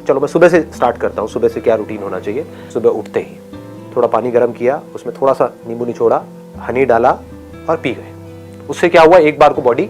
चलो मैं सुबह से स्टार्ट करता हूँ। सुबह से क्या रूटीन होना चाहिए? सुबह उठते ही थोड़ा पानी गर्म किया, उसमें थोड़ा सा नींबू निचोड़ा, हनी डाला और पी गए। उससे क्या हुआ, एक बार को बॉडी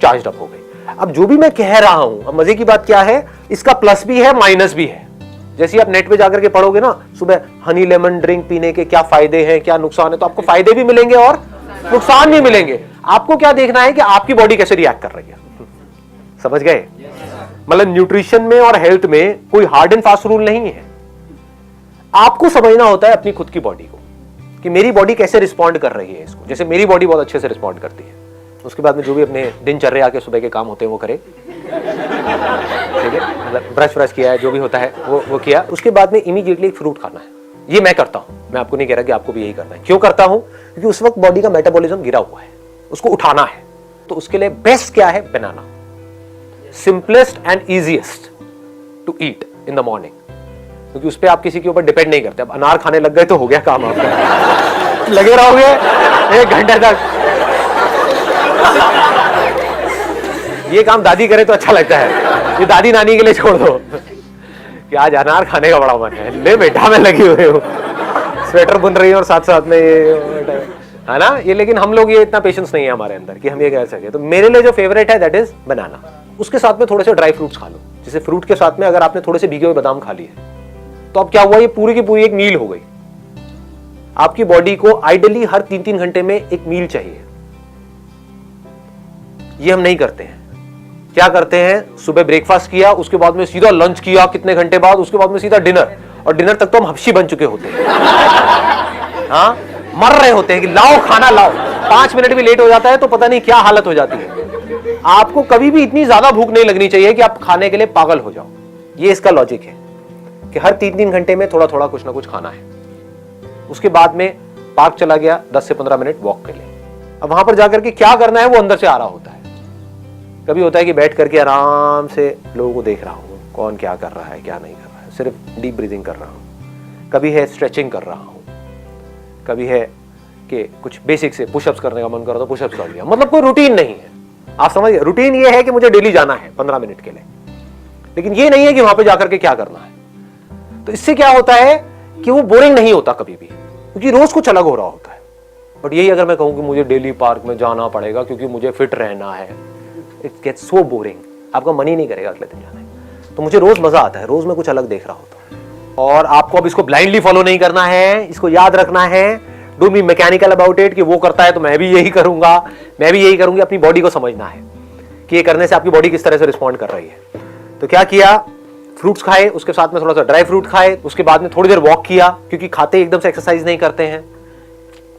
चार्ज अप हो गई। अब जो भी मैं कह रहा हूं, अब मजे की बात क्या है, इसका प्लस भी है माइनस भी है। जैसे आप नेट पे जाकर के पढ़ोगे ना, सुबह हनी लेमन ड्रिंक पीने के क्या फायदे हैं, क्या नुकसान है, तो आपको फायदे भी मिलेंगे और नुकसान भी मिलेंगे। आपको क्या देखना है कि आपकी बॉडी कैसे रिएक्ट कर रही है। समझ गए? मतलब न्यूट्रिशन में और हेल्थ में कोई हार्ड एंड फास्ट रूल नहीं है। आपको समझना होता है अपनी खुद की बॉडी को कि मेरी बॉडी कैसे रिस्पॉन्ड कर रही है इसको। जैसे मेरी बॉडी बहुत अच्छे से रिस्पॉन्ड करती है, उसके बाद में जो भी अपने दिनचर्या के सुबह के काम होते हैं वो करे, ठीक है, मतलब ब्रश व्रश किया है, जो भी होता है वो किया। उसके बाद में इमीडिएटली एक फ्रूट खाना है। ये मैं करता हूं, मैं आपको नहीं कह रहा कि आपको भी यही करना है। क्यों करता हूं? क्योंकि उस वक्त बॉडी का मेटाबॉलिज्म गिरा हुआ है, उसको उठाना है। तो उसके लिए बेस्ट क्या है? Banana. Simplest and easiest to eat in the morning, क्योंकि उस पर आप किसी के ऊपर डिपेंड नहीं करते। अब अनार खाने लग गए तो हो गया काम आपका। लगे रहोगे 1 घंटे तक, ये काम दादी करे तो अच्छा लगता है, ये दादी नानी के लिए छोड़ दो कि आज अनार खाने का बड़ा मन है, ले बेटा मैं लगी हुई हूँ, स्वेटर बुन रही हूँ और साथ साथ में ये है ना ये। लेकिन हम लोग ये इतना पेशेंस नहीं है हमारे अंदर कि हम ये कह सके। तो मेरे लिए जो फेवरेट है दैट इज बनाना। उसके साथ में थोड़े से ड्राई फ्रूट्स खा लो। जैसे फ्रूट के साथ में अगर आपने थोड़े से भीगे हुए बादाम खा लिए तो अब क्या हुआ, ये पूरी की पूरी एक मील हो गई। आपकी बॉडी को आइडियली हर 3-3 घंटे में एक मील चाहिए। ये हम नहीं करते हैं। क्या करते हैं? सुबह ब्रेकफास्ट किया, उसके बाद में सीधा लंच किया कितने घंटे बाद, उसके बाद में सीधा डिनर, और डिनर तक तो हम हफ्शी बन चुके होते हैं। हाँ, मर रहे होते हैं कि लाओ खाना लाओ। 5 मिनट भी लेट हो जाता है तो पता नहीं क्या हालत हो जाती है। आपको कभी भी इतनी ज्यादा भूख नहीं लगनी चाहिए कि आप खाने के लिए पागल हो जाओ। ये इसका लॉजिक है कि हर 3-3 घंटे में थोड़ा थोड़ा कुछ ना कुछ खाना है। उसके बाद में पार्क चला गया 10 से 15 मिनट वॉक के लिए। अब वहां पर जाकर के क्या करना है वो अंदर से आ रहा होता है। कभी होता है कि बैठ करके आराम से लोगों को देख रहा हूं, कौन क्या कर रहा है क्या नहीं कर रहा है, सिर्फ डीप ब्रीदिंग कर रहा हूं। कभी है स्ट्रेचिंग कर रहा हूं, कभी है कि कुछ बेसिक से पुशअप्स करने का मन कर रहा तो पुशअप्स कर लिया। मतलब कोई रूटीन नहीं है। आप समझिए, रूटीन ये है कि मुझे डेली जाना है 15 मिनट के लिए, लेकिन ये नहीं है कि वहां पे जाकर के क्या करना है। तो इससे क्या होता है कि वो बोरिंग नहीं होता कभी भी, क्योंकि रोज कुछ अलग हो रहा होता है। बट यही अगर मैं कहूं कि मुझे डेली पार्क में जाना पड़ेगा क्योंकि मुझे फिट रहना है, इट गेट्स सो बोरिंग। आपका मन ही नहीं करेगा अगले दिन जाने। तो मुझे रोज मजा आता है, रोज मैं कुछ अलग देख रहा होता हूं। और आपको अब इसको ब्लाइंडली फॉलो नहीं करना है, इसको याद रखना है। Don't be mechanical about it कि वो करता है तो मैं भी यही करूंगा, मैं भी यही करूंगी। अपनी बॉडी को समझना है कि ये करने से आपकी बॉडी किस तरह से रिस्पॉन्ड कर रही है। तो क्या किया, फ्रूट्स खाए, उसके साथ में थोड़ा सा ड्राई फ्रूट खाए, उसके बाद में थोड़ी देर वॉक किया, क्योंकि खाते एकदम से एक्सरसाइज नहीं करते हैं,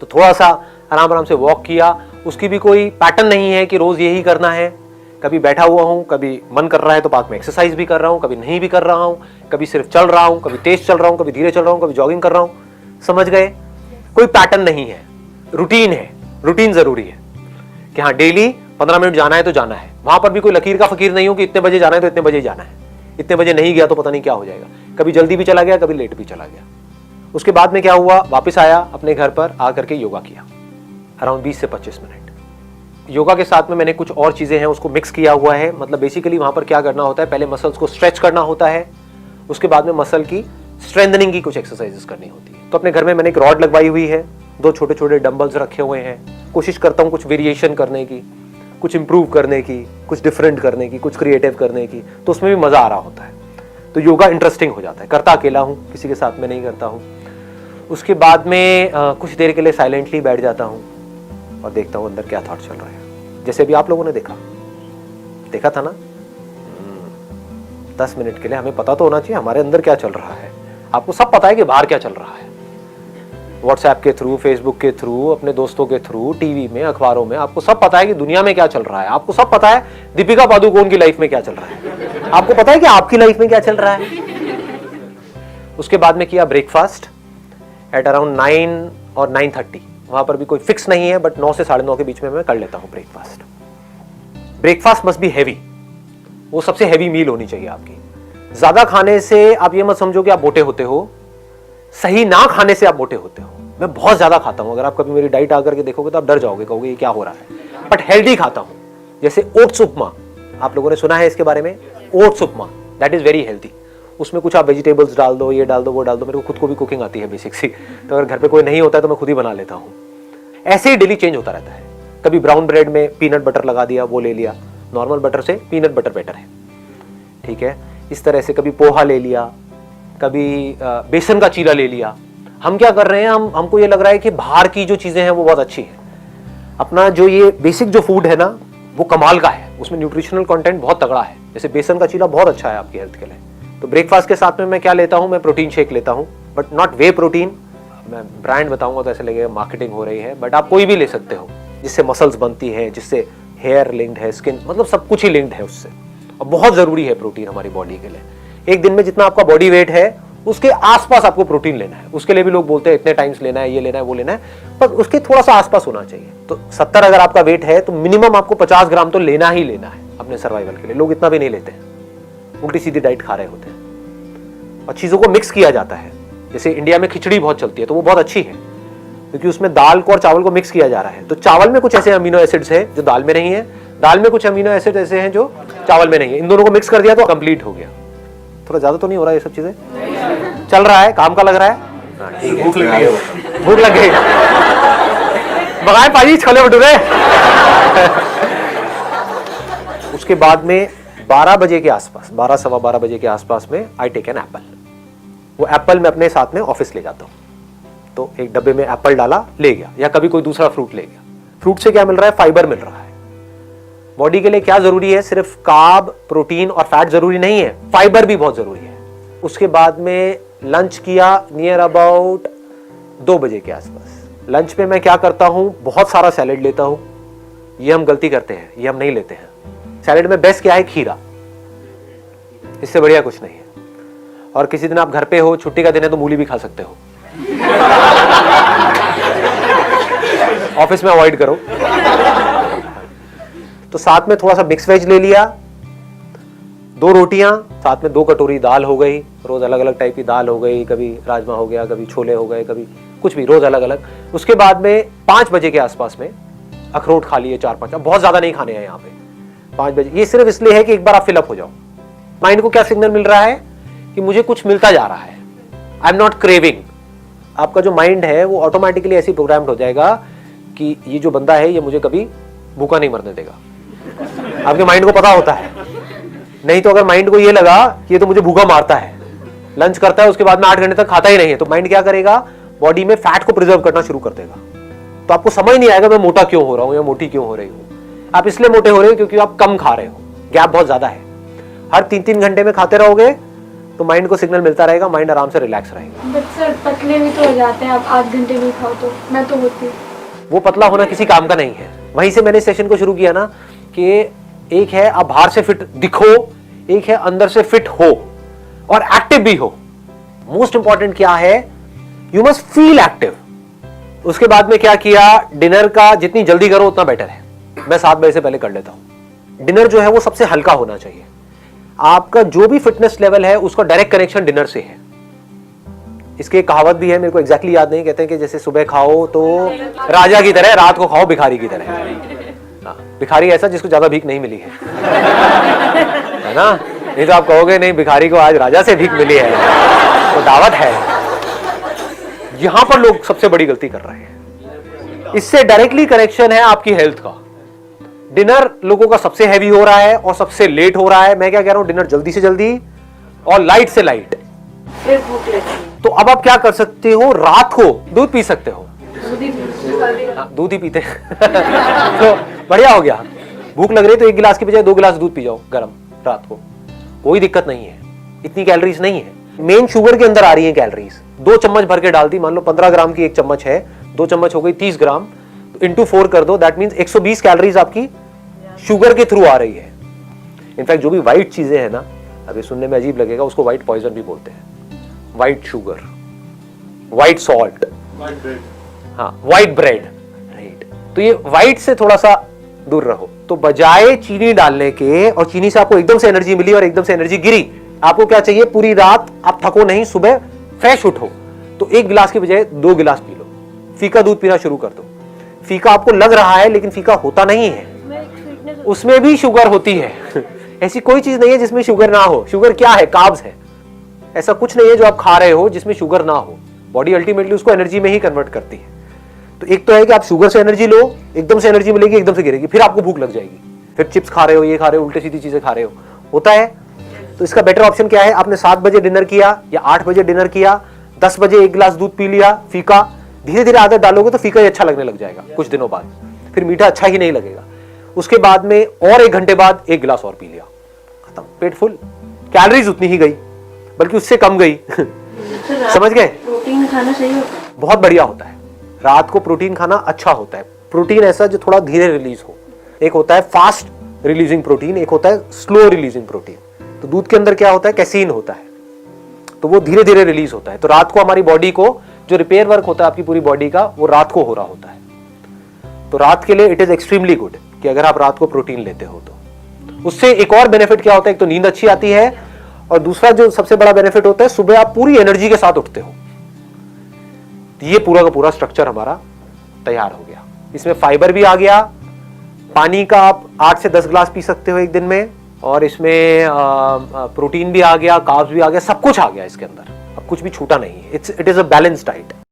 तो थोड़ा सा आराम आराम से वॉक किया। उसकी भी कोई पैटर्न नहीं है कि रोज यही करना है। कभी बैठा हुआ हूं, कभी मन कर रहा है तो पार्क में एक्सरसाइज भी कर रहा हूं, कभी नहीं भी कर रहा हूं, कभी सिर्फ चल रहा हूं, कभी तेज चल रहा हूं, कभी धीरे चल रहा हूं, कभी जॉगिंग कर रहा हूं। समझ गए? कोई पैटर्न नहीं है, रूटीन है। रूटीन जरूरी है कि हाँ डेली 15 मिनट जाना है तो जाना है। वहां पर भी कोई लकीर का फकीर नहीं हो कि इतने बजे जाना है तो इतने बजे जाना है, इतने बजे नहीं गया तो पता नहीं क्या हो जाएगा। कभी जल्दी भी चला गया, कभी लेट भी चला गया। उसके बाद में क्या हुआ, वापस आया अपने घर पर, आकर के योगा किया अराउंड 20 से 25 मिनट। योगा के साथ में मैंने कुछ और चीजें हैं उसको मिक्स किया हुआ है। मतलब बेसिकली वहां पर क्या करना होता है, पहले मसल्स को स्ट्रेच करना होता है, उसके बाद में मसल की स्ट्रेंथनिंग की कुछ एक्सरसाइजेस करनी होती है। तो अपने घर में मैंने एक रॉड लगवाई हुई है, 2 छोटे छोटे डंबल्स रखे हुए हैं। कोशिश करता हूँ कुछ वेरिएशन करने की, कुछ इंप्रूव करने की, कुछ डिफरेंट करने की, कुछ क्रिएटिव करने की। तो उसमें भी मजा आ रहा होता है। तो योगा इंटरेस्टिंग हो जाता है। करता अकेला हूँ, किसी के साथ में नहीं करता हूँ। उसके बाद में कुछ देर के लिए साइलेंटली बैठ जाता हूँ और देखता हूँ अंदर क्या थॉट चल रहा है। जैसे अभी आप लोगों ने देखा था ना, 10 मिनट के लिए हमें पता तो होना चाहिए हमारे अंदर क्या चल रहा है। आपको सब पता है कि बाहर क्या चल रहा है, व्हाट्सएप के थ्रू, फेसबुक के थ्रू, अपने दोस्तों के थ्रू, टीवी में, अखबारों में, आपको सब पता है कि दुनिया में क्या चल रहा है। आपको सब पता है दीपिका पादुकोण की लाइफ में क्या चल रहा है, आपको पता है कि आपकी लाइफ में क्या चल रहा है। उसके बाद में किया ब्रेकफास्ट एट अराउंड 9 और 9:30। वहां पर भी कोई फिक्स नहीं है, बट 9 से 9:30 के बीच में मैं कर लेता हूं breakfast. Breakfast must be heavy, वो सबसे हैवी मील होनी चाहिए आपकी। ज्यादा खाने से आप ये मत समझो कि आप मोटे होते हो, सही ना खाने से आप मोटे होते हो। मैं बहुत ज्यादा खाता हूं, अगर आप कभी मेरी डाइट आकर के देखोगे तो आप डर जाओगे, कहोगे ये क्या हो रहा है। बट हेल्दी खाता हूं, जैसे ओट्स उपमा, आप लोगों ने सुना है इसके बारे में, oats upma, that is very healthy. उसमें कुछ आप वेजिटेबल्स डाल दो, ये डाल दो, वो डाल दो। मेरे को खुद को भी कुकिंग आती है बेसिक सी, तो अगर घर पे कोई नहीं होता है तो मैं खुद ही बना लेता हूँ। ऐसे ही डेली चेंज होता रहता है। कभी ब्राउन ब्रेड में पीनट बटर लगा दिया, वो ले लिया, नॉर्मल बटर से पीनट बटर बेटर है, ठीक है। इस तरह से कभी पोहा ले लिया, कभी बेसन का चीला ले लिया। हम क्या कर रहे हैं, हमको ये लग रहा है कि बाहर की जो चीजें हैं वो बहुत अच्छी है। अपना जो ये बेसिक जो फूड है ना वो कमाल का है, उसमें न्यूट्रिशनल कंटेंट बहुत तगड़ा है। जैसे बेसन का चीला बहुत अच्छा है आपकी हेल्थ के लिए। तो ब्रेकफास्ट के साथ में मैं क्या लेता हूँ, मैं प्रोटीन शेक लेता हूँ, बट नॉट वे प्रोटीन। मैं ब्रांड बताऊंगा तो ऐसे लगेगा मार्केटिंग हो रही है, बट आप कोई भी ले सकते हो, जिससे मसल्स बनती है, जिससे हेयर लिंक्ड है, स्किन, मतलब सब कुछ ही लिंक्ड है उससे। और बहुत जरूरी है प्रोटीन हमारी बॉडी के लिए। एक दिन में जितना आपका बॉडी वेट है उसके आसपास आपको प्रोटीन लेना है। उसके लिए भी लोग बोलते हैं इतने टाइम्स लेना है, ये लेना है, वो लेना है, पर उसके थोड़ा सा आसपास होना चाहिए। तो 70 अगर आपका वेट है तो मिनिमम आपको 50 ग्राम तो लेना ही लेना है अपने सर्वाइवल के लिए। लोग इतना भी नहीं लेते हैं, उल्टी सीधी डाइट खा रहे होते हैं। और चीजों को मिक्स किया जाता है। जैसे इंडिया में खिचड़ी बहुत चलती है, तो वो बहुत अच्छी है क्योंकि उसमें दाल को और चावल को मिक्स किया जा रहा है। तो चावल में कुछ ऐसे अमीनो एसिड्स है जो दाल में नहीं है, दाल में कुछ अमीनो एसिड ऐसे हैं जो चावल में नहीं है। इन दोनों को मिक्स कर दिया तो कंप्लीट हो गया। थोड़ा ज्यादा तो नहीं हो रहा है ये सब चीजें? चल रहा है, काम का लग रहा है। ठीक है, भूख लग गई, मंगाए पाजी छोले भटूरे। उसके बाद में 12 बजे के आसपास, 12 सवा 12 बजे के आसपास में आई टेक एन एप्पल। वो एप्पल मैं अपने साथ में ऑफिस ले जाता हूँ। तो एक डब्बे में एप्पल डाला, ले गया, या कभी कोई दूसरा फ्रूट ले गया। फ्रूट से क्या मिल रहा है? फाइबर मिल रहा है। बॉडी के लिए क्या जरूरी है? सिर्फ कार्ब, प्रोटीन और फैट जरूरी नहीं है, फाइबर भी बहुत जरूरी है। उसके बाद में लंच किया नियर अबाउट 2 बजे के आसपास। लंच में मैं क्या करता हूं, बहुत सारा सैलेड लेता हूं। ये हम गलती करते हैं, ये हम नहीं लेते हैं। सैलेड में बेस्ट क्या है? खीरा। इससे बढ़िया कुछ नहीं है। और किसी दिन आप घर पे हो, छुट्टी का दिन है, तो मूली भी खा सकते हो। ऑफिस में अवॉइड करो। तो साथ में थोड़ा सा मिक्स वेज ले लिया, 2 रोटियां, साथ में 2 कटोरी दाल हो गई। रोज अलग अलग टाइप की दाल हो गई, कभी राजमा हो गया, कभी छोले हो गए, कभी कुछ भी, रोज अलग अलग। उसके बाद में 5 बजे के आसपास में अखरोट खा लिए 4-5। बहुत ज्यादा नहीं खाने हैं यहाँ पे 5 बजे। ये सिर्फ इसलिए है कि एक बार आप फिलअप हो जाओ। माइंड को क्या सिग्नल मिल रहा है कि मुझे कुछ मिलता जा रहा है, आई एम नॉट क्रेविंग। आपका जो माइंड है वो ऑटोमेटिकली ऐसी प्रोग्राम्ड हो जाएगा कि ये जो बंदा है ये मुझे कभी भूखा नहीं मरने देगा। आपके माइंड को पता होता है। नहीं तो अगर माइंड को ये लगा कि ये तो मुझे भूखा मारता है, लंच करता है उसके बाद में 8 घंटे तक खाता ही नहीं है, तो माइंड क्या करेगा? बॉडी में फैट को प्रिजर्व करना शुरू कर देगा। तो आपको समझ नहीं आएगा मैं मोटा क्यों हो रहा हूं या मोटी क्यों हो रही हूं। आप इसलिए मोटे हो रहे हो क्योंकि आप कम खा रहे हो, गैप बहुत ज्यादा है। हर 3-3 घंटे में खाते रहोगे तो माइंड को सिग्नल मिलता रहेगा, माइंड आराम से रिलैक्स रहेगा। बट सर पतले भी तो हो जाते हैं, आप 8 घंटे नहीं खाओ तो। मैं तो होती हूँ। वो पतला होना किसी काम का नहीं है। वहीं से मैंने सेशन को शुरू किया ना कि एक है आप बाहर से फिट दिखो, एक है अंदर से फिट हो और एक्टिव भी हो। मोस्ट इंपॉर्टेंट क्या है? You must feel active. उसके बाद में क्या किया? डिनर का जितनी जल्दी करो उतना बेटर है। मैं 7 बजे से पहले कर लेता हूं। डिनर जो है वो सबसे हल्का होना चाहिए। आपका जो भी फिटनेस लेवल है उसका डायरेक्ट कनेक्शन डिनर से है। इसकी एक कहावत भी है, मेरे को एग्जैक्टली याद नहीं, कहते हैं कि जैसे सुबह खाओ तो राजा की तरह, रात को खाओ भिखारी की तरह। भिखारी ऐसा जिसको ज्यादा भीख नहीं मिली है ना? नहीं तो आप कहोगे नहीं भिखारी को आज राजा से भीख मिली है, तो दावत है। यहां पर लोग सबसे बड़ी गलती कर रहे हैं। इससे डायरेक्टली कनेक्शन है आपकी हेल्थ का। डिनर लोगों का सबसे हैवी हो रहा है और सबसे लेट हो रहा है। मैं क्या कह रहा हूं, डिनर जल्दी से जल्दी और लाइट से लाइट। फिर भूख लगती है। तो अब आप क्या कर सकते हो? रात को दूध पी सकते हो। दूध ही पीते तो बढ़िया हो गया। भूख लग रही है तो 1 गिलास की बजाय 2 गिलास दूध पी जाओ गरम रात को, कोई दिक्कत नहीं है। इतनी कैलोरीज नहीं है। मेन शुगर के अंदर आ रही है कैलोरीज। 2 चम्मच भर के डाल दी, मान लो 15 ग्राम की 1 चम्मच है, 2 चम्मच हो गई 30 ग्राम, तो इंटू 4 कर दो, दैट मीन्स 120 कैलोरीज आपकी शुगर के थ्रू आ रही है। इनफैक्ट जो भी व्हाइट चीजें हैं ना, अभी सुनने में अजीब लगेगा, उसको व्हाइट पॉइजन भी बोलते हैं। व्हाइट शुगर, व्हाइट सॉल्ट, हाँ व्हाइट ब्रेड, राइट। तो ये व्हाइट से थोड़ा सा दूर रहो। तो बजाय चीनी डालने के, और चीनी से आपको एकदम से एनर्जी मिली और एकदम से एनर्जी गिरी, आपको क्या चाहिए? पूरी रात आप थको नहीं, सुबह फ्रेश उठो। तो 1 गिलास की बजाय 2 गिलास पी लो। फीका दूध पीना शुरू कर दो। फीका आपको लग रहा है लेकिन फीका होता नहीं है, उसमें भी शुगर होती है। ऐसी कोई चीज नहीं है जिसमें शुगर ना हो। शुगर क्या है? कार्ब्स है। ऐसा कुछ नहीं है जो आप खा रहे हो जिसमें शुगर ना हो। बॉडी अल्टीमेटली उसको एनर्जी में ही कन्वर्ट करती है। तो एक तो है कि आप शुगर से एनर्जी लो, एकदम से एनर्जी मिलेगी, एकदम से गिरेगी, फिर आपको भूख लग जाएगी, फिर चिप्स खा रहे हो, ये खा रहे हो, उल्टे सीधी चीजें खा रहे हो, होता है। तो इसका बेटर ऑप्शन क्या है, आपने 7 बजे डिनर किया या 8 बजे डिनर किया, 10 बजे 1 गिलास दूध पी लिया, फीका, धीरे धीरे आदत डालोगे तो फीका ही अच्छा लगने लग जाएगा कुछ दिनों बाद, फिर मीठा अच्छा ही नहीं लगेगा। उसके बाद में और 1 घंटे बाद 1 गिलास और पी लिया, खत्म, पेट फुल, कैलोरीज उतनी ही गई, बल्कि उससे कम गई। समझ गए? प्रोटीन खाना सही होता है? बहुत बढ़िया होता है, रात को प्रोटीन खाना अच्छा होता है। प्रोटीन ऐसा जो थोड़ा धीरे रिलीज हो, एक होता है फास्ट रिलीजिंग प्रोटीन, एक होता है स्लो रिलीजिंग प्रोटीन। तो दूध के अंदर क्या होता है, कैसीन होता है, तो वो धीरे धीरे रिलीज होता है। तो रात को हमारी बॉडी को जो रिपेयर वर्क होता है आपकी पूरी बॉडी का, वो रात को हो रहा होता है। तो रात के लिए इट इज एक्सट्रीमली गुड कि अगर आप रात को प्रोटीन लेते हो तो उससे एक और बेनिफिट क्या होता है, एक तो नींद अच्छी आती है, और दूसरा जो सबसे बड़ा बेनिफिट होता है, सुबह आप पूरी एनर्जी के साथ उठते हो। ये पूरा का पूरा स्ट्रक्चर हमारा तैयार हो गया। इसमें फाइबर भी आ गया, पानी का आप 8 से 10 गिलास पी सकते हो एक दिन में, और इसमें प्रोटीन भी आ गया, कार्ब्स भी आ गया, सब कुछ आ गया इसके अंदर, अब कुछ भी छूटा नहीं है। It is a balance diet.